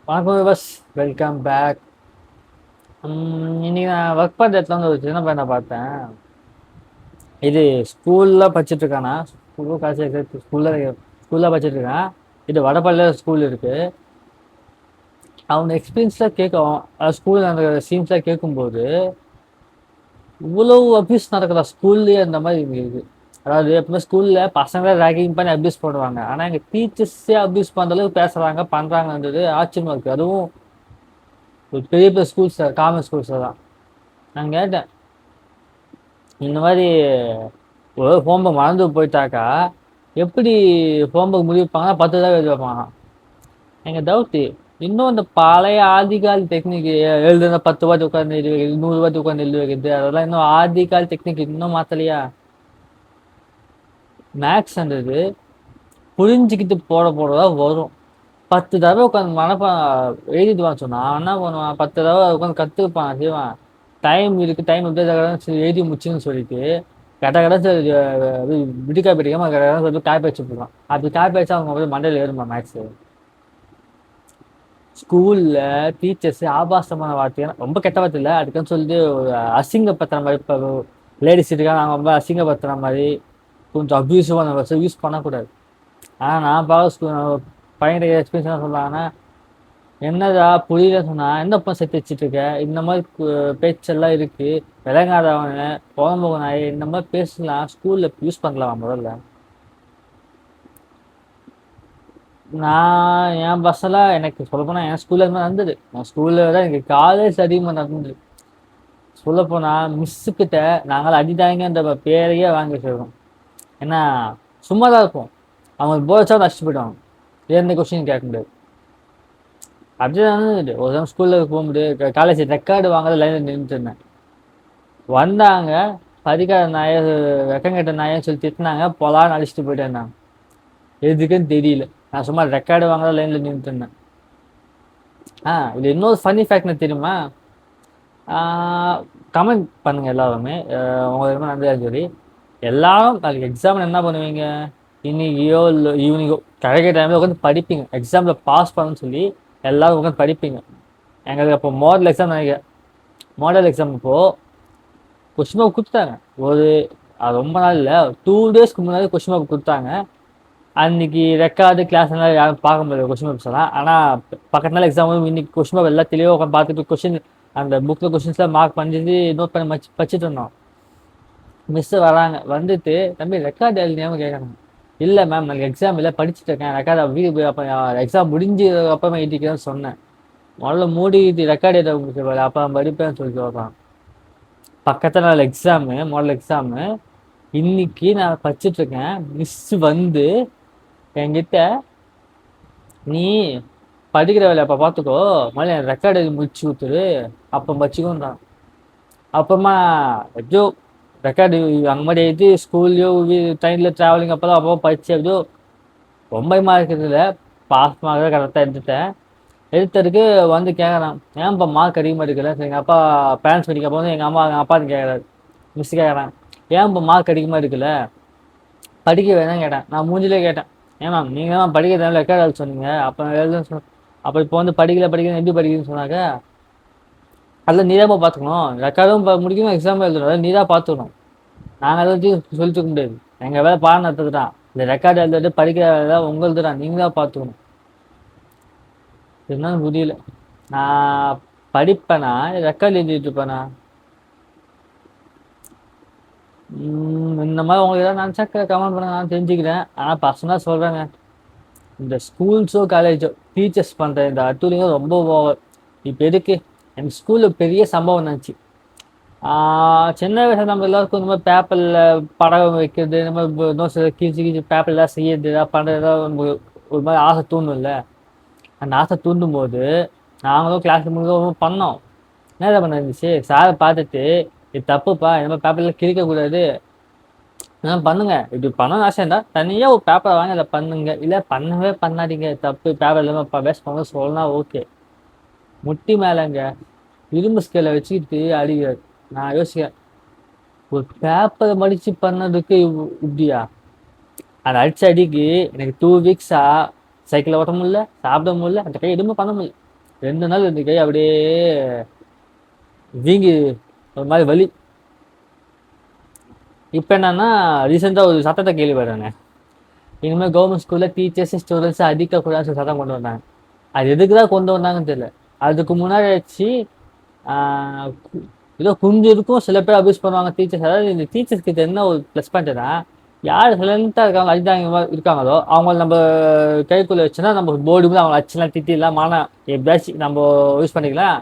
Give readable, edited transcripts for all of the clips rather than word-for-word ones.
வணக்கம் விவஸ், welcome back. இன்னைக்கு நான் ஒர்க் பண்ணுற இடத்துல வந்து ஒரு சின்ன பையனை பார்த்தேன். இது ஸ்கூலில் படிச்சுட்டு இருக்கானா? ஸ்கூல் காசு ஸ்கூலில் படிச்சுட்டு இருக்கான். இது வடபள்ளியில் ஸ்கூல் இருக்கு. அவன் எக்ஸ்பீரியன்ஸ்லாம் கேட்கும், ஸ்கூலில் அந்த சீன்ஸ்லாம் கேட்கும்போது இவ்வளவு அபியூஸ் நடக்குதா ஸ்கூல்லேயே அந்த மாதிரி இருக்கு. அதாவது எப்பவுமே ஸ்கூல்ல பசங்க ரேகிங் பண்ணி அபியூஸ் பண்ணுவாங்க, ஆனால் எங்கள் டீச்சர்ஸே அபியூஸ் பண்ணுற அளவுக்கு பேசுகிறாங்க பண்ணுறாங்கன்றது ஆச்சரியமா இருக்குது. அதுவும் ஒரு பெரிய பெரிய ஸ்கூல்ஸ், காமன் ஸ்கூல்ஸ் தான். நான் கேட்டேன், இந்த மாதிரி ஒரு ஹோம்ஒர்க் மறந்து போயிட்டாக்கா எப்படி ஹோம்ஒர்க் முடிப்பாங்கன்னா 10 தான் எழுதி வைப்பாங்க. எங்கள் டவுட்டு, இன்னும் அந்த பழைய ஆதிகால் டெக்னிக் எழுதுன 10 வாட்டி உட்காந்து எழுதி வைக்கிறது, 100 வாட்டி உட்காந்து எழுதி வைக்கிறது, அதெல்லாம் இன்னும் ஆதிகால் டெக்னிக் இன்னும் மாற்றலையா? மேக்ஸ்ன்றது புரிஞ்சுக்கிட்டு போட தான் வரும். 10 தடவை உட்காந்து மனப்பா எழுதிடுவான்னு சொன்னா என்ன பண்ணுவான்? 10 தடவை உட்காந்து கற்றுப்பான் செய்வான். டைம் இருக்கு, டைம் எப்படி எழுதி முடிச்சுன்னு சொல்லிட்டு கட்ட கட்ட விடுக்கா பிடிக்காம கட்ட கட்ட சொல்லி காப்பி வச்சு போடுவான். அப்படி காப்பி வச்சா அவங்க வந்து மண்டையில் ஏறுமா மேக்ஸ்? ஸ்கூல்ல டீச்சர்ஸ் ஆபாசமான வார்த்தையா ரொம்ப கெட்ட வார்த்தை இல்லை, அதுக்குன்னு சொல்லிட்டு ஒரு அசிங்கப்படுத்துற மாதிரி இப்போ லேடிஸ் இருக்காங்க, அவங்க ரொம்ப அசிங்கப்படுத்துற மாதிரி கொஞ்சம் அப்யூசிவான வருஷம் யூஸ் பண்ணக்கூடாது. ஆனால் நான் பார்க்க பையன் எக்ஸ்பீரியன்ஸ் என்ன சொல்றாங்கன்னா, என்னடா புரியல சொன்னா என்னப்பா சேர்த்து வச்சுட்டு இருக்க, இந்த மாதிரி பேச்செல்லாம் இருக்கு, விளங்காதவன புறம்போக்கு நாய் இந்த மாதிரி பேசலாம் ஸ்கூல்ல யூஸ் பண்ணலாம் முதல்ல. நான் என் பஸ்ஸெல்லாம் எனக்கு சொல்லப்போனால் என் ஸ்கூல்ல இருந்து நடந்தது. நான் ஸ்கூல்ல தான் எனக்கு காலேஜ் அதிகமாக நடந்தது. சொல்லப்போனால் மிஸ்ஸுக்கிட்ட நாங்கள் அடிதாங்கன்ற பேரையே வாங்கி வச்சிருக்கோம். ஏன்னா சும்மா தான் இருப்போம், அவங்களுக்கு போச்சா நஷ்டம் போயிடுவாங்க, எந்த கொஸ்டின் கேட்க முடியாது. அப்படிதான் இருந்தது. ஒரு டைம் ஸ்கூல்ல போக முடியாது, காலேஜ் ரெக்கார்டு வாங்கல லைனில் நின்றுட்டு இருந்தேன். வந்தாங்க, படிக்காத நாய வெக்கங்கட்ட நாயன்னு சொல்லி திட்டினாங்க, பொலான்னு அடிச்சுட்டு போயிட்டு இருந்தாங்க. எதுக்குன்னு தெரியல. நான் சும்மா ரெக்கார்டு வாங்கல லைனில் நின்றுட்டு இருந்தேன். இது இன்னொரு ஃபன்னி ஃபேக்ட்னு தெரியுமா? கமெண்ட் பண்ணுங்க எல்லாருமே, உங்களுக்கு நன்றியா சொல்லி. எல்லாரும் நாளைக்கு எக்ஸாம் என்ன பண்ணுவீங்க? இன்னைக்கோ இல்லை ஈவினிங்கோ கிடைக்கிற டைமில் உட்காந்து படிப்பீங்க, எக்ஸாமில் பாஸ் பண்ணணும்னு சொல்லி எல்லாரும் உட்காந்து படிப்பீங்க. எங்களுக்கு அப்போ மாடல் எக்ஸாம் நினைக்கிறேன். மாடல் எக்ஸாம் இப்போது கொஸ்டின் பேப்பர் கொடுத்தாங்க. ஒரு ரொம்ப நாள் இல்லை, 2 டேஸ்க்கு முன்னாடி கொஸ்டின் பேப்பர் கொடுத்தாங்க. அன்னைக்கு ரெக்கார்டு கிளாஸ் எல்லாம் யாரும் பார்க்க முடியாது கொஸ்டின் பேப்பர்ஸ் எல்லாம். ஆனால் பக்கத்து நாள் எக்ஸாம் இன்னைக்கு கொஸ்டின் பேப்பர் எல்லாம் தெளிவாக உட்காந்து பார்த்துட்டு கொஸ்டின் அந்த புக்கில் கொஸ்டின்ஸ்லாம் மார்க் பண்ணிட்டு நோட் பண்ணி வச்சுட்டு இருந்தோம். மிஸ் வராங்க, வந்துட்டு தம்பி ரெக்கார்டு எழுதியாம கேட்குறாங்க. இல்லை மேம் நாளைக்கு எக்ஸாம் இல்லை, படிச்சுட்டு இருக்கேன், ரெக்கார்டு வீடு போய் அப்போ எக்ஸாம் முடிஞ்சு அப்புறமா எழுதிக்கிறேன்னு சொன்னேன். முதல்ல மூடி இது ரெக்கார்டு எழுத முடிச்சு அப்போ படிப்பேன்னு சொல்லிட்டு வரான். பக்கத்தில் நாள் எக்ஸாமு, மாடல் எக்ஸாமு. இன்னைக்கு நான் படிச்சுட்டு இருக்கேன், மிஸ் வந்து என்கிட்ட நீ படிக்கிற வேலை அப்போ பார்த்துக்கோ, முதல்ல என் ரெக்கார்டு எழுதி முடிச்சு கொடுத்துரு, அப்போ வச்சுக்கோன்றான். அப்புறமா எப்படியோ ரெக்கார்டு அங்கே மாதிரி எழுதி ஸ்கூல்லையோ ட்ரெயினில் ட்ராவலிங் அப்போ தான் அப்போ படிச்சு எப்படியோ ரொம்ப இருக்கிறது இல்லை, பாஸ் மார்க் தான் கரெக்டாக எடுத்துட்டேன். எடுத்ததுக்கு வந்து கேட்குறான், ஏன்ப்பா மார்க் அதிகமாக எடுக்கல? சரி எங்கள் அப்பா பேரண்ட்ஸ் மீட்டிங் அப்போ வந்து எங்கள் அப்பான்னு கேட்குறாரு. மிஸ் கேட்குறான், ஏன்ப்பா மார்க் அதிகமாக எடுக்கல, படிக்க வேணாம் கேட்டேன். நான் மூஞ்சிலே கேட்டேன், ஏன் மேம் நீங்கள் தான் படிக்கிற டைமில் ரெக்கார்டு எழுத சொன்னீங்க, அப்போ எழுதுன்னு சொன்னேன், அப்போ இப்போ வந்து படிக்கல எப்படி படிக்குதுன்னு சொன்னாக்க, அதில் நீ தான் பார்த்துக்கணும், ரெக்கார்டும் முடிக்கணும் எக்ஸாம் எழுதணும், அதாவது நீ தான் பார்த்துக்கணும், நாங்கள் எல்லாத்தையும் சொல்லிட்டு இருக்க முடியாது, எங்கள் வேலை பாடம் நடத்துறது தான், இந்த ரெக்கார்டு எழுதுறது படிக்கிற வேலை உங்களது தான், நீங்கள் தான் பார்த்துக்கணும். என்னன்னு புரியல. நான் படிப்பேனா ரெக்கார்டு எழுதிட்டு இருப்பேனா? இந்த மாதிரி உங்களுக்கு ஏதாவது நினச்சா கமெண்ட் பண்ணுங்க, நான் தெரிஞ்சுக்கிறேன். ஆனால் பர்சனலாக சொல்கிறேங்க, இந்த ஸ்கூல்ஸோ காலேஜோ டீச்சர்ஸ் பண்ணுற இந்த அட்டூழியோ ரொம்ப ஓவர். இப்போ எதுக்கு? எங்கள் ஸ்கூலில் பெரிய சம்பவம் நினச்சி, சின்ன வயசுல நம்ம எல்லாருக்கும் இந்த மாதிரி பேப்பரில் படம் வைக்கிறது, இந்த மாதிரி நோட்ஸ் கீழ்ச்சி பேப்பர் எல்லாம் செய்யறது, ஏதாவது பண்ணுறது, ஏதாவது ஒரு மாதிரி ஆசை தூண்டும் இல்லை? அந்த ஆசை தூண்டும் போது நாங்களும் கிளாஸ் முழுக்க பண்ணோம். என்ன பண்ண இருந்துச்சு, சாரை பார்த்துட்டு இது தப்புப்பா, இந்த மாதிரி பேப்பர்லாம் கிழிக்கக்கூடாது, பண்ணுங்க, இப்படி பண்ணணும்னு ஆசை இருந்தால் தனியாக ஒரு பேப்பரை வாங்கி அதை பண்ணுங்க, இல்லை பண்ணவே பண்ணாதீங்க, தப்பு, பேப்பர் இல்லாமல் வேஸ்ட் பண்ண சொல்லலாம், ஓகே. முட்டி மேலேங்க இரும்பு ஸ்கேலை வச்சுக்கிட்டு அடிக்கிறார். நான் யோசிக்கிறேன், ஒரு பேப்பரை மடித்து பண்ணதுக்கு இப்படியா? அதை அடிச்ச அடிக்கு எனக்கு 2 வீக்ஸாக சைக்கிளில் ஓட்ட முடியல, சாப்பிட முடியல, அந்த கை எதுவுமே பண்ண முடியல. 2 நாள் இந்த கை அப்படியே வீங்கி ஒரு மாதிரி வலி. இப்போ என்னன்னா ரீசெண்டாக ஒரு சட்டத்தை கேள்விப்படுறேங்க. இனிமேல் கவர்மெண்ட் ஸ்கூலில் டீச்சர்ஸ் ஸ்டூடெண்ட்ஸ் அடிக்கக்கூடாதுன்னு சொல்லி சட்டம் கொண்டு வந்தாங்க. அது எதுக்கு தான் கொண்டு வந்தாங்கன்னு தெரியல. அதுக்கு முன்னாடி வச்சு ஏதோ கொஞ்சம் இருக்கும், சில பேர் அபியூஸ் பண்ணுவாங்க டீச்சர்ஸ். அதாவது இந்த டீச்சர்ஸ் கிட்ட என்ன ஒரு ப்ளஸ் பாயிண்ட்னா, யார் சைலண்ட்டாக இருக்காங்க அடிதாங்க இருக்காங்களோ அவங்கள நம்ம கைக்குள்ளே வச்சுன்னா நம்ம போர்டு கூட அவங்களை அச்சலாம் திட்டிலாம் மானம் எப்படியாச்சும் நம்ம யூஸ் பண்ணிக்கலாம்.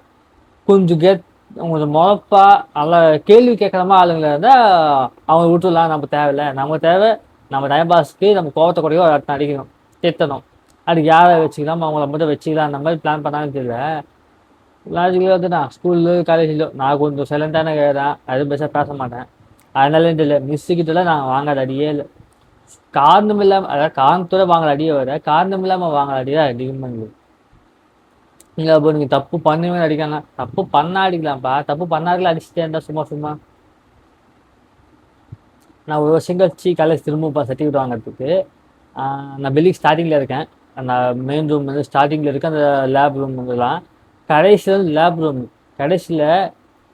கொஞ்சம் கொஞ்சம் முளப்பா நல்லா கேள்வி கேட்குற மாதிரி ஆளுங்களை இருந்தால் அவங்க விட்டுலாம். நம்ம தேவையில்லை, நமக்கு தேவை நம்ம டைம் பாஸ்க்கு நம்ம கோவத்தை குறையோ அடுத்த அடிக்கணும், திட்டணும். அதுக்கு யாரை வச்சுக்கலாம், அவங்கள மட்டும் வச்சுக்கலாம். அந்த மாதிரி பிளான் பண்ணாலும் தெரியல. லாஜிக்கலாக வந்து நான் ஸ்கூலு காலேஜில் நான் கொஞ்சம் சைலண்டான தான், அதுவும் பெருசாக பேச மாட்டேன். அதனால இல்லை மிஸ்ஸுக்கிட்டலாம் நான் வாங்காத அடியே இல்லை. காரணம் இல்லாமல், அதாவது காரணத்தோட வாங்குற அடியை வர காரணம் இல்லாமல் வாங்குற அடியை அதிகம் பண்ணுது. இல்லை அப்போ நீங்கள் தப்பு பண்ணுவே அடிக்காங்க, தப்பு பண்ணா அடிக்கலாம்ப்பா. தப்பு பண்ணாருல அடிச்சுட்டே இருந்தா சும்மா சும்மா. நான் ஒரு வருஷம் கழிச்சு காலேஜ் திரும்ப சர்டிஃபிகேட் வாங்குறதுக்கு நான் பில்டிங் ஸ்டார்டிங்கில் இருக்கேன். அந்த மெயின் ரூம் வந்து ஸ்டார்டிங்கில் இருக்குது. அந்த லேப் ரூம் வந்துலாம் கடைசியில் லேப் ரூம் கடைசியில்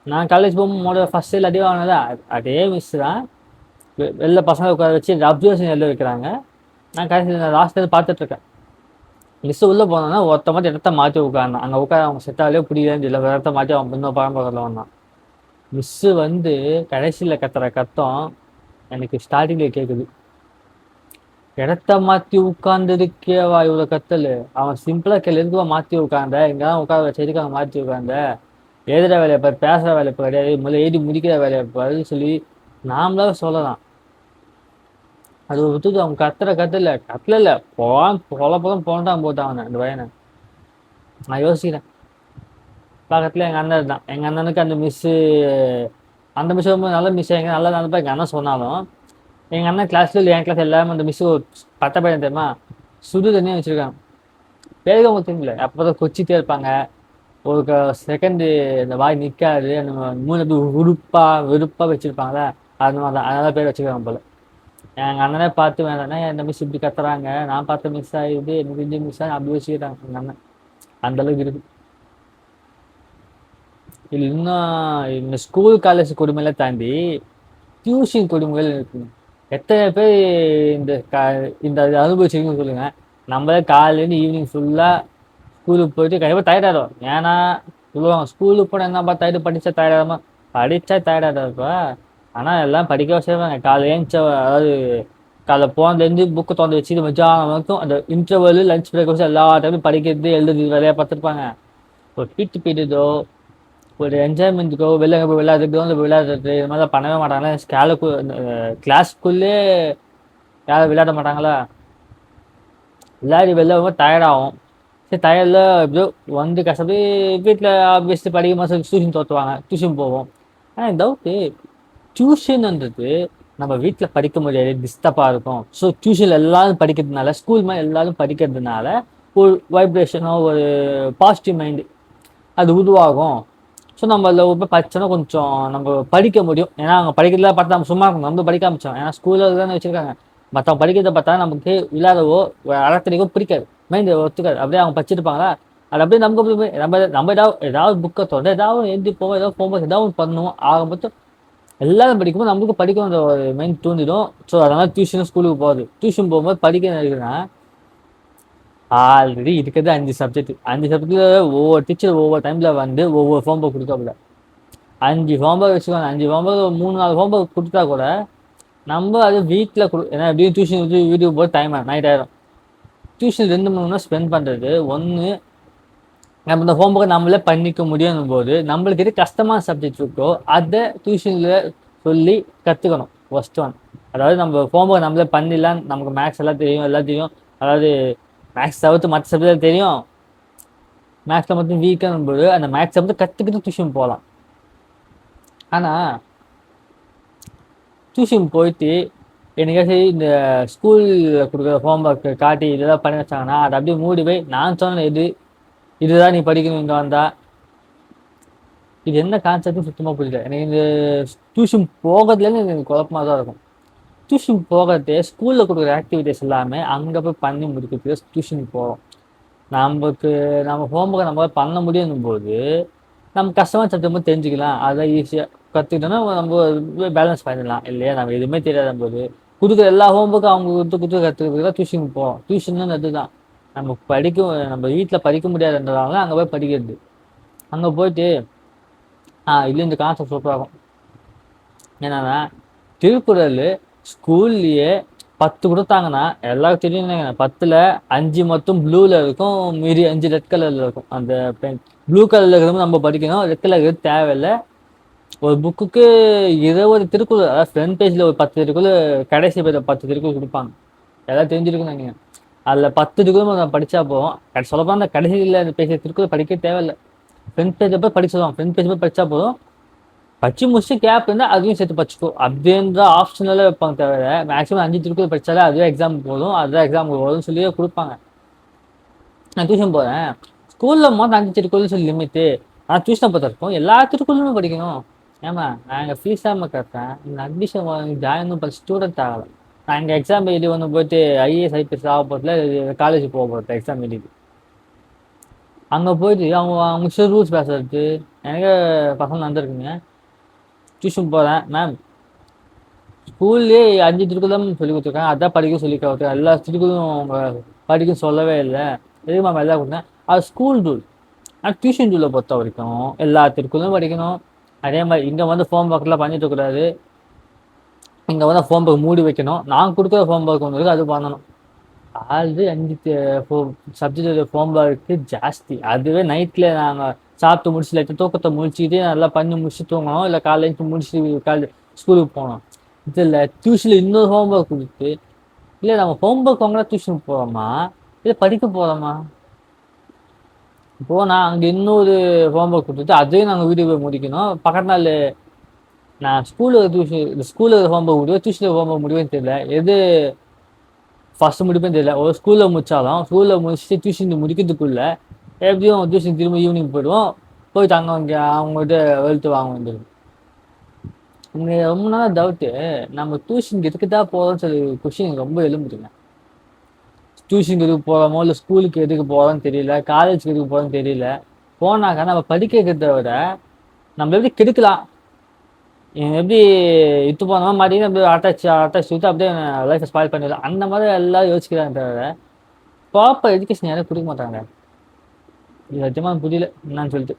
நான் காலேஜ் போகும்போது ஃபஸ்ட் இயர் அடி வாங்கினதா அதே மிஸ் தான். வெளில பசங்க உட்கார வச்சு அப்சர்வேஷன் எழுத வைக்கிறாங்க. நான் கடைசியில் லாஸ்ட் இயர் பார்த்துட்ருக்கேன். மிஸ் உள்ளே போனோன்னா ஒருத்த மாதிரி இடத்த மாற்றி உட்காந்தான். அங்கே உட்கார அவங்க செட்டாலே பிடிக்கலன்னு இல்லை, இடத்த மாற்றி அவன் இன்னும் பரம்பரில் வந்தான். மிஸ்ஸு வந்து கடைசியில் கத்துற கத்தம் எனக்கு ஸ்டார்டிங்கில் கேட்குது. இடத்த மாற்றி உட்காந்துருக்கேவா இவ்வளோ கத்தல்? அவன் சிம்பிளாக கேள்வி எதுக்குவா மாற்றி உட்காந்த, இங்கெல்லாம் உட்கார வச்சு எதுக்கு அவன் மாற்றி உட்காந்த, எழுதுகிற வேலையை பாரு, பேசுகிற வேலையை கிடையாது, முதல்ல எழுதி முடிக்கிற வேலையை பாருன்னு சொல்லி நாமளாக சொல்லலாம். அது விட்டுட்டு அவங்க கத்தல பொலம் போட்டான் போட்டான் அந்த பையனை. நான் யோசிக்கிறேன். பக்கத்தில் எங்கள் அண்ணன் தான். எங்கள் அண்ணனுக்கு அந்த மிஸ்ஸு அந்த மிஸ் ரொம்ப நல்ல மிஸ், எங்கள் நல்லா நடந்தப்போ எங்கள் அண்ணன் சொன்னாலும் எங்கள் அண்ணன் கிளாஸில் என் கிளாஸ் எல்லாமே அந்த மிஸ்ஸு பட்ட பையன் தெரியுமா, சுடு தண்ணியாக வச்சுருக்காங்க. பேருக்கு அவங்க தெரியல, அப்போ தான் கொச்சிட்டே இருப்பாங்க. ஒரு செகண்டு இந்த வாய் நிற்காது, அந்த மூணு எப்படி வெறுப்பாக வச்சுருப்பாங்களே அந்த மாதிரி தான். அதனால பேர் வச்சுருக்காங்க போல். எங்கள் அண்ணனே பார்த்து வேண்டானே இந்த மிஸ் இப்படி கத்துறாங்க, நான் பார்த்த மிஸ் ஆகிடுது, எனக்கு இந்த மிஸ் ஆகி அப்படி வச்சுக்கிட்டாங்க எங்கள் அண்ணன். அந்தளவுக்கு இருக்குது. இல்லை இன்னும் இந்த ஸ்கூல் காலேஜ் கொடுமையெல்லாம் தாண்டி டியூஷன் கொடுமைகள் இருக்குங்க. எத்தனை பேர் இந்த இந்த அனுபவிச்சிருக்கீங்கன்னு சொல்லுங்கள். நம்மளே காலையிலேருந்து ஈவினிங் ஃபுல்லாக ஸ்கூலுக்கு போயிட்டு கண்டிப்பாக டயர்டாகிடும். ஏன்னா சொல்லுவாங்க ஸ்கூலுக்கு போனால் என்னப்பா டயர்டு, படித்தா டயர்டாகாமல், படித்தா டயர்டாகிடும்ப்பா. ஆனால் எல்லாம் படிக்க வச்சுருவாங்க. காலையில் ஏஞ்சி அதாவது காலைல போனதுலேருந்து புக்கு திறந்து வச்சு மத்தியானம் வரைக்கும் அந்த இன்டர்வல் லஞ்ச் பிரேக் வச்சு எல்லா டைமும் படிக்கிறது எழுதுறது வேலையாக பார்த்துருப்பாங்க. ஒரு பீட்டு பீரியடோ ஒரு என்ஜாய்மெண்ட்டுக்கோ வெளில போய் விளையாடுறதுக்கோ இல்லை விளையாடுறது இது மாதிரிலாம் பண்ணவே மாட்டாங்களா. கிளாஸ்க்குள்ளே யாரும் விளையாட மாட்டாங்களா. விளையாடி வெளில ரொம்ப டயர்டாகும். சரி டயர்டில் எப்படியோ வந்து கஷ்டப்பட்டு வீட்டில் ஆப்வியஸ்லி படிக்க மாதம் டியூஷன் தோற்றுவாங்க, டியூஷன் போவோம். ஆனால் இந்த டவுட்டு, டியூஷன்ன்றது நம்ம வீட்டில் படிக்க முடியாது, டிஸ்டர்பாக இருக்கும். ஸோ டியூஷனில் எல்லாரும் படிக்கிறதுனால, ஸ்கூல் மாதிரி எல்லாரும் படிக்கிறதுனால ஒரு வைப்ரேஷனோ ஒரு பாசிட்டிவ் மைண்டு அது உருவாகும். ஸோ நம்ம அதில் போய் படித்தோன்னா கொஞ்சம் நம்ம படிக்க முடியும். ஏன்னா அவங்க படிக்கிறதுல பார்த்தா நம்ம சும்மா இருக்கும், நம்ம படிக்க ஆரம்பிச்சோம். ஏன்னா ஸ்கூலில் தானே வச்சுருக்காங்க. மற்றவங்க படிக்கிறத பார்த்தா நமக்கு விளையாடவோ அலக்கடிக்கோ பிடிக்காது, மைண்டு ஒத்துக்காது. அப்படியே அவங்க படிச்சிருப்பாங்களா, அது அப்படியே நமக்கு நம்ம ஏதாவது புக்கை தொடர்ந்து ஏதாவது எழுதி போவோம், ஏதாவது போகும்போது ஏதாவது பண்ணுவோம். ஆக மொத்தம் எல்லாரும் படிக்கும்போது நம்மளுக்கு படிக்கணுன்ற ஒரு மைண்ட் தூண்டிடும். ஸோ அதனால் டியூஷனும் ஸ்கூலுக்கு போகுது. டியூஷன் போகும்போது படிக்க நினைக்கிறேன்னா ஆல்ரெடி இருக்கிறது 5 சப்ஜெக்ட். 5 சப்ஜெக்டில் ஒவ்வொரு டீச்சர் ஒவ்வொரு டைமில் வந்து ஒவ்வொரு ஹோம்ஒர்க் கொடுக்கல. 5 ஹோம்ஒர்க் வச்சுக்கோங்க. 5 ஹோம்ஒர்க் 3-4 ஹோம்ஒர்க் கொடுத்தா கூட நம்ம அது வீட்டில் ஏன்னா எப்படியும் டியூஷன் வச்சு வீட்டுக்கு போய் டைம் நைட் ஆயிடும். டியூஷன் 2-3 மணி நேரம் ஸ்பெண்ட் பண்ணுறது ஒன்று. நம்ம இந்த ஹோம்ஒர்க்கை நம்மளே பண்ணிக்க முடியும் போது நம்மளுக்கு எது கஷ்டமான சப்ஜெக்ட் இருக்கோ அதை டியூஷனில் சொல்லி கற்றுக்கணும். First one. அதாவது நம்ம ஹோம்ஒர்க் நம்மளே பண்ணிடலாம், நமக்கு மேக்ஸ் எல்லாம் தெரியும், எல்லாம் தெரியும். அதாவது மேக்ஸ் தவிர்த்து மற்ற சப்ஜெக்ட் தெரியும், மேக்ஸில் மட்டும் வீக்காக போது அந்த மேக்ஸை வந்து கற்றுக்கிட்டு டியூஷன் போகலாம். ஆனால் டியூஷன் போயிட்டு என்னைக்காச்சும் இந்த ஸ்கூலில் கொடுக்குற ஹோம்ஒர்க்கு காட்டி இதெல்லாம் பண்ணி வச்சாங்கன்னா அதை அப்படியே மூடி போய் நான் சொன்ன இதுதான் நீ படிக்கணும் இங்கே வந்தா. இது என்ன கான்செப்ட்னு சுத்தமாக புரியல எனக்கு. இந்த டியூஷன் போகிறதுலேருந்து எனக்கு குழப்பமாக தான் இருக்கும். டியூஷன் போகிறதே ஸ்கூலில் கொடுக்குற ஆக்டிவிட்டிஸ் எல்லாமே அங்கே போய் பண்ணி முடிக்கிறதுக்கு டியூஷனுக்கு போகிறோம். நமக்கு நம்ம ஹோம்ஒர்க்கை நம்ம பண்ண முடியும் போது நம்ம கஷ்டமாக சத்தமாக தெரிஞ்சுக்கலாம். அதை ஈஸியாக கற்றுக்கிட்டோன்னா நம்ம பேலன்ஸ் பண்ணிடலாம் இல்லையா? நம்ம எதுவுமே தெரியாத போது கொடுக்குற எல்லா ஹோம்ஒர்க்கும் அவங்க கொடுத்து கொடுத்து கற்றுக்கிறதுக்கு தான் டியூஷன் போவோம். டியூஷன் அதுதான். நம்ம வீட்டில் படிக்க முடியாதுன்றதால அங்கே போய் படிக்கிறது. அங்கே போயிட்டு இல்லை இந்த கான்செப்ட் சூப்பராக இருக்கும். என்னன்னா திருக்குறள் ஸ்கூல்லையே 10 கொடுத்தாங்கன்னா எல்லாரும் தெரியும். 10ல் 5 மட்டும் ப்ளூவில் இருக்கும், மீதி 5 ரெட் கலரில் இருக்கும். அந்த பென் ப்ளூ கலரில் இருக்கிறது நம்ம படிக்கணும், ரெட் கலர் இருக்கிறது தேவையில்லை. ஒரு புக்குக்கு 20 திருக்குறள், அதாவது ஃப்ரண்ட் பேஜில் ஒரு 10 திருக்குறள், கடைசி பேஜில் 10 திருக்குறள் கொடுப்பாங்க. எல்லாம் தெரிஞ்சிருக்குன்னு நினைக்கிறேன். அதில் 10 திருக்குறள் நம்ம படித்தா போதும். சொல்லப்போனால் அந்த கடைசியில் அந்த பேஜ் திருக்குறள் படிக்க தேவையில்லை. ஃப்ரண்ட் பேஜை போய் படிச்சிடுவோம். ஃப்ரண்ட் பேஜ் போய் படித்தா போதும். படிச்சு முடிச்சு கேப் இருந்தால் அதையும் சேர்த்து படிச்சுக்கோ அப்படின்ற ஆப்ஷனலாக வைப்பாங்க. தவிர மேக்ஸிமம் 5 திருக்குறள் படித்தாலே அதுவே எக்ஸாம் போதும், அதுதான் எக்ஸாமுக்கு வரும்னு சொல்லி கொடுப்பாங்க. நான் டியூஷன் போகிறேன், ஸ்கூலில் மொத்தம் 5 திருக்குறள்னு சொல்லி லிமிட்டு. ஆனால் டியூஷனை பொறுத்த வரைக்கும் எல்லா திருக்குறளுமே படிக்கணும். ஏமா நான் எங்கள் ஃபீஸ் தான் கட்டுறேன், இந்த அட்மிஷன் ஜாயின் பண்ண ஸ்டூடெண்ட் ஆகலை. நான் எங்கள் எக்ஸாம் எழுதி ஒன்று போயிட்டு ஐஏஎஸ் ஐபிஎஸ் ஆக போகிறதுல காலேஜ் போக போகிறேன் எக்ஸாம் எழுதி. அங்கே போயிட்டு அவங்க ரூல்ஸ் பேசுறது எனக்கு பசங்க நடந்திருக்குங்க. டியூஷன் போகிறேன் மேம், ஸ்கூல்லேயே 5 திருக்குறளும் சொல்லி கொடுத்துருக்காங்க, அதான் படிக்க சொல்லி கொடுத்துருக்காங்க. எல்லா திருக்குறளும் அவங்க படிக்க சொல்லவே இல்லை, எதுக்கு மேம் எல்லாம் கொடுத்தேன். அது ஸ்கூல் ரூல். ஆனால் டியூஷன் ரூலை பொறுத்த வரைக்கும் எல்லா திருக்குறளும் படிக்கணும். அதே மாதிரி இங்கே வந்து ஹோம் ஒர்க்லாம் பண்ணிட்டு இருக்கக்கூடாது. இங்கே வந்து ஹோம் ஒர்க் மூடி வைக்கணும். நான் கொடுக்குற ஹோம் ஒர்க் ஒன்று இருக்குது, அது பண்ணணும். ஆல்ரெடி 5 சப்ஜெக்ட் ஹோம் ஒர்க்கு ஜாஸ்தி. அதுவே நைட்டில் நாங்கள் சாப்பிட்டு முடிச்சு லைட்டாக தூக்கத்தை முடிச்சுட்டு நல்லா பண்ணி முடிச்சு தூங்கணும், இல்லை காலேஜ் முடிச்சு ஸ்கூலுக்கு போகணும். இதில் டியூஷனில் இன்னொரு ஹோம் ஒர்க் கொடுத்து, இல்லை நம்ம ஹோம் ஒர்க் வாங்கினா டியூஷனுக்கு போகிறோமா, இல்லை படிக்க போகிறோமா? நான் அங்கே இன்னொரு ஹோம் ஒர்க் கொடுத்துட்டு அதையும் நாங்கள் வீடியோ போய் முடிக்கணும். பக்கத்து நாள் நான் ஸ்கூலில் ஹோம் ஒர்க் முடியும், டியூஷனில் ஹோம் ஒர்க் முடியும்னு தெரியல. எது ஃபஸ்ட்டு முடிப்பேன்னு தெரியல. ஒரு ஸ்கூலில் முடிச்சாலும் ஸ்கூலில் முடிச்சுட்டு டியூஷன் முடிக்கிறதுக்குள்ள எப்படியும் டியூஷன் திரும்ப ஈவினிங் போயிடுவோம். போயிட்டு அங்கே அவங்ககிட்ட வெளுத்து வாங்க வந்துடும். இங்கே ரொம்ப நாள் டவுட்டு, நம்ம டியூஷனுக்கு எதுக்கு தான் போகிறோம்னு சொல்லி கொஷின் ரொம்ப எழும்புதுங்க. டியூஷனுக்கு எதுக்கு போகிறோமோ, இல்லை ஸ்கூலுக்கு எதுக்கு போகிறோன்னு தெரியல, காலேஜுக்கு எதுக்கு போகிறோன்னு தெரியல. போனாக்கா நம்ம படிக்கிறத விட நம்ம எப்படி கெடுக்கலாம், எப்படி இத்து போனோமா மாட்டிங்கன்னா அப்படியே அட்டாச் விட்டு அப்படியே லைஃப்பை ஸ்பாயில் பண்ணிடலாம், அந்த மாதிரி எல்லாம் யோசிக்கிறாங்க. தவிர ப்ராப்பர் எஜுகேஷன் யாரும் கொடுக்க மாட்டாங்க. இது சத்தியமாக புரியல என்னன்னு சொல்லிட்டு.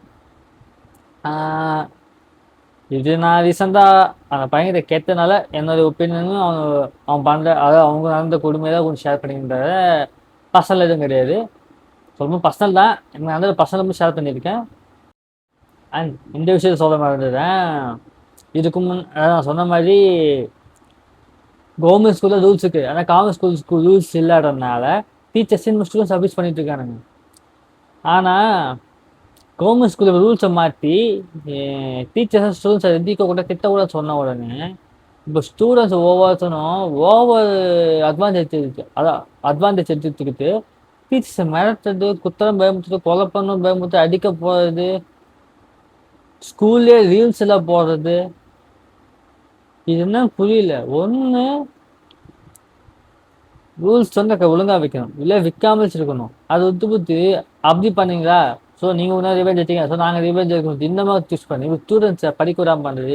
இது நான் ரீசெண்டாக அந்த பையன்கிட்ட கேட்டனால என்னோட ஒப்பீனியனும் அவன் பண்ணுற, அதாவது அவங்க நடந்த கொடுமையை கொஞ்சம் ஷேர் பண்ணிக்கின்ற. பர்சனல் எதுவும் கிடையாது, ரொம்ப பர்சனல் தான். எனக்கு நடந்த பர்சனல் ஷேர் பண்ணியிருக்கேன். அண்ட் இந்த விஷயத்த சொல்ல மறந்துடுறேன். இதுக்கு நான் சொன்ன மாதிரி கவர்மெண்ட் ஸ்கூலில் ரூல்ஸ் இருக்குது, ஆனால் காமர்ஸ் ஸ்கூல் ரூல்ஸ் இல்லாததுனால டீச்சர்ஸ் ஸ்டூடெண்ட்ஸ் அப்யூஸ் பண்ணிட்டு இருக்கானுங்க. ஆனால் கவர்மெண்ட் ஸ்கூலில் ரூல்ஸை மாற்றி டீச்சர்ஸ் ஸ்டூடெண்ட்ஸை எதிர்க்க கூட திட்ட கூட சொன்ன உடனே இப்போ ஸ்டூடெண்ட்ஸ் ஒவ்வொருத்தனும் ஓவர் அட்வான்டேஜ் எடுத்துக்கிட்டு டீச்சர்ஸை மிரட்டுறது, குத்தரம் பயமுறுத்துறது, கொலை பண்ணணும் பயமுறுத்து, அடிக்க போகிறது, ஸ்கூல்லே ரீல்ஸ் எல்லாம் போடுறது. இது என்ன புரியல. ஒன்று ரூல்ஸ் வந்து ஒழுங்காக வைக்கணும், இல்லை விற்காமல் வச்சுருக்கணும். அது புத்தி அப்படி பண்ணீங்களா, ஸோ நீங்கள் ஒன்றா ரிவெஞ்ச் எடுத்தீங்க, ஸோ நாங்கள் ரிவெஞ்ச் எடுக்கணும், இந்த மாதிரி சூஸ் பண்ணி இப்போ ஸ்டூடெண்ட்ஸை படிக்க விடாமல் பண்ணுறது.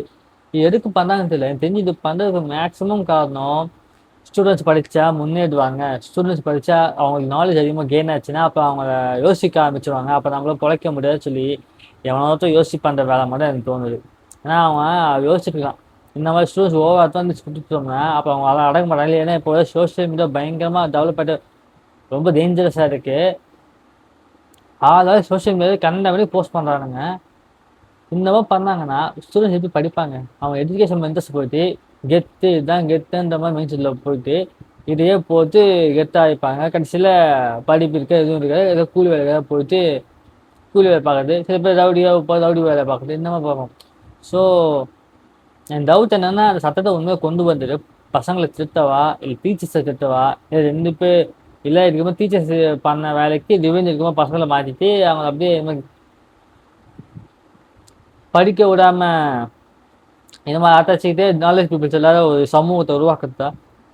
இது எதுக்கு பண்ணாங்கன்னு தெரியல. எனக்கு தெரிஞ்சு இது பண்ணுறதுக்கு மேக்ஸிமம் காரணம் ஸ்டூடெண்ட்ஸ் படித்தா முன்னேறுவாங்க, ஸ்டூடெண்ட்ஸ் படித்தா அவங்களுக்கு நாலேஜ் அதிகமாக கெயின் ஆச்சுன்னா அப்போ அவங்கள யோசிக்க ஆரம்பிச்சிருவாங்க, அப்போ நம்மளால பிழைக்க முடியாதுன்னு சொல்லி எவனாச்சும் யோசிச்சு பண்ணுற வேலை மட்டும் எனக்கு தோணுது. ஏன்னா அவன் யோசிச்சுக்கலாம், இந்த மாதிரி ஸ்டூடெண்ட்ஸ் ஓவர் அட்வான்டேஜ் கொடுத்துட்டோம்னா அப்போ அவங்க அதை அடங்க மாட்டாங்க. ஏன்னா இப்போ சோஷியல் மீடியா பயங்கரமாக டெவலப் ஆகிட்டு ரொம்ப டேஞ்சரஸாக இருக்குது. அதாவது சோஷியல் மீடியா கண்ட மாதிரி போஸ்ட் பண்ணுறானுங்க. இந்த மாதிரி பண்ணாங்கன்னா ஸ்டூடெண்ட்ஸ் எப்படி படிப்பாங்க? அவங்க எஜுகேஷன் இன்ட்ரெஸ்ட் போயிட்டு கெத்து இதுதான் கெத்துன்ற மாதிரி மைண்ட் செட்டில் போயிட்டு இதையே போட்டு கெத்தாக ஆகிப்பாங்க. கடைசியில் படிப்பு இருக்க எதுவும் இருக்காது, ஏதோ கூலி வேலைக்காக போயிட்டு கூலி வேலை பார்க்குறது, சில பேர் ரவுடி வேலை பார்க்குறது, இந்த மாதிரி பார்க்கும். ஸோ என் டவுட் என்னன்னா, அந்த சட்டத்தை உண்மையாக கொண்டு வந்துட்டு பசங்களை திருத்தவா இல்லை டீச்சர்ஸை திருத்தவா, இல்லை 2 பேர் இல்லை இதுக்குமா டீச்சர்ஸ் பண்ண வேலைக்கு ரிவெஞ்ச் இருக்குமா பசங்களை மாற்றிட்டு அவங்க அப்படியே படிக்க விடாம இந்த மாதிரி ஆட்டாச்சிக்கிட்டே நாலேஜ் பீப்புள்ஸ் எல்லாரும் ஒரு சமூகத்தை உருவாக்குறதா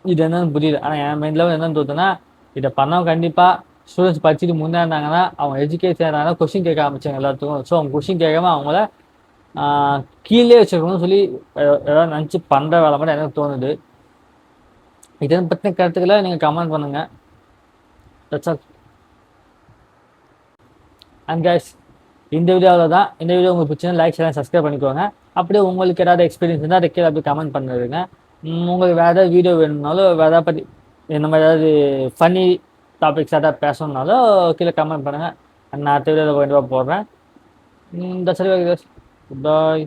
இது என்னன்னு புரியல. ஆனால் என் மைண்டில் என்னன்னு தோணுதுன்னா, இதை பண்ணவங்க கண்டிப்பாக ஸ்டூடெண்ட்ஸ் படிச்சுட்டு முன்னேறினாங்கன்னா அவங்க எஜுகேஷன் இருந்தாங்கன்னா கொஷின் கேட்க ஆரம்பிச்சாங்க எல்லாத்துக்கும். ஸோ அவங்க கொஷின் கேட்காம அவங்கள கீழே வச்சுருக்கணும்னு சொல்லி ஏதாவது நினச்சி பண்ணுற வேலை மாதிரி எனக்கு தோணுது. இதை பற்றின கருத்துக்களை நீங்கள் கமெண்ட் பண்ணுங்கள். That's all. அண்ட் கைஸ், இந்த வீடியோவில் தான். இந்த வீடியோ உங்களுக்கு பிடிச்சா லைக் ஷேர் சப்ஸ்கிரைப் பண்ணிக்கோங்க. அப்படியே உங்களுக்கு ஏதாவது எக்ஸ்பீரியன்ஸ் இருந்தால் அதை கீழே அப்படியே கமெண்ட் பண்ணிடுங்க. உங்களுக்கு வேறு ஏதாவது வீடியோ வேணும்னாலும் வேறு ஏதாவது பற்றி இந்த மாதிரி ஏதாவது ஃபன்னி டாபிக்ஸ் ஏதாவது பேசணுன்னாலும் கீழே கமெண்ட் பண்ணுங்கள். நான் அடுத்த வீடியோவில் கண்டிப்பாக போடுறேன். That's all. பாய்.